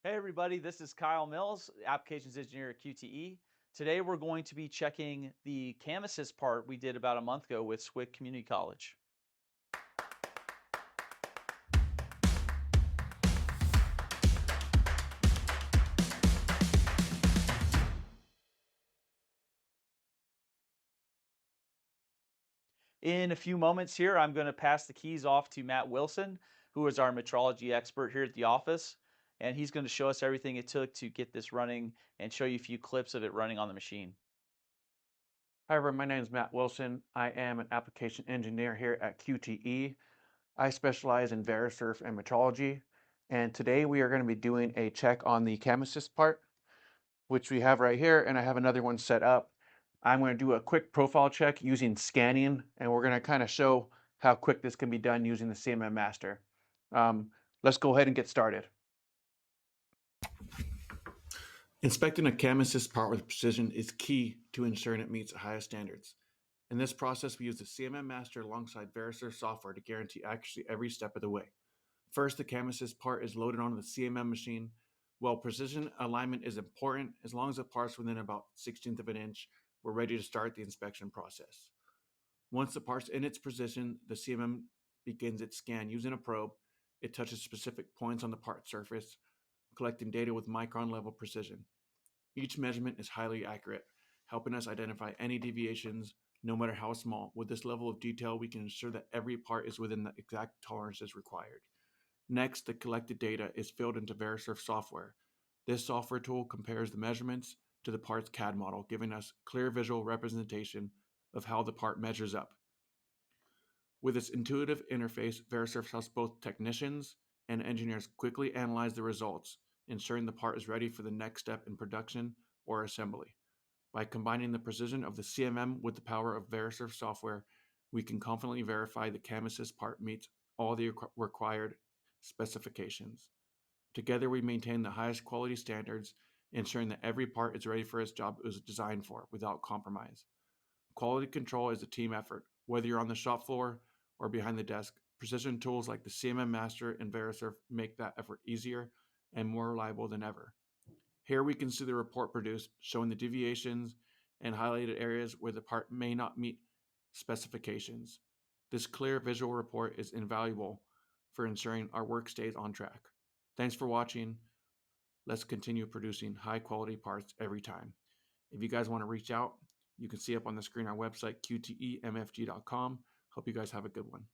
Hey everybody, this is Kyle Mills, Applications Engineer at QTE. Today we're going to be checking the CAM Assist part we did about a month ago with Swick Community College. In a few moments here, I'm going to pass the keys off to Matt Wilson, who is our metrology expert here at the office, and he's going to show us everything it took to get this running and show you a few clips of it running on the machine. Hi everyone, my name is Matt Wilson. I am an application engineer here at QTE. I specialize in Verisurf and metrology, and today we are going to be doing a check on the CAM Assist part, which we have right here, and I have another one set up. I'm going to do a quick profile check using scanning, and we're going to kind of show how quick this can be done using the CMM Master. Let's go ahead and get started. Inspecting a CAM Assist part with precision is key to ensuring it meets the highest standards. In this process, we use the CMM Master alongside Verisurf software to guarantee accuracy every step of the way. First, the CAM Assist part is loaded onto the CMM machine. While precision alignment is important, as long as the part's within about 1/16 of an inch, we're ready to start the inspection process. Once the part's in its position, the CMM begins its scan using a probe. It touches specific points on the part surface, collecting data with micron-level precision. Each measurement is highly accurate, helping us identify any deviations, no matter how small. With this level of detail, we can ensure that every part is within the exact tolerances required. Next, the collected data is filled into Verisurf software. This software tool compares the measurements to the part's CAD model, giving us clear visual representation of how the part measures up. With its intuitive interface, Verisurf helps both technicians and engineers quickly analyze the results, ensuring the part is ready for the next step in production or assembly. By combining the precision of the CMM with the power of Verisurf software, we can confidently verify the CAM Assist part meets all the required specifications. Together, we maintain the highest quality standards, ensuring that every part is ready for its job it was designed for without compromise. Quality control is a team effort. Whether you're on the shop floor or behind the desk, precision tools like the CMM Master and Verisurf make that effort easier and more reliable than ever. Here we can see the report produced, showing the deviations and highlighted areas where the part may not meet specifications. This clear visual report is invaluable for ensuring our work stays on track. Thanks for watching. Let's continue producing high quality parts every time. If you guys want to reach out, you can see up on the screen our website, qtemfg.com. Hope you guys have a good one.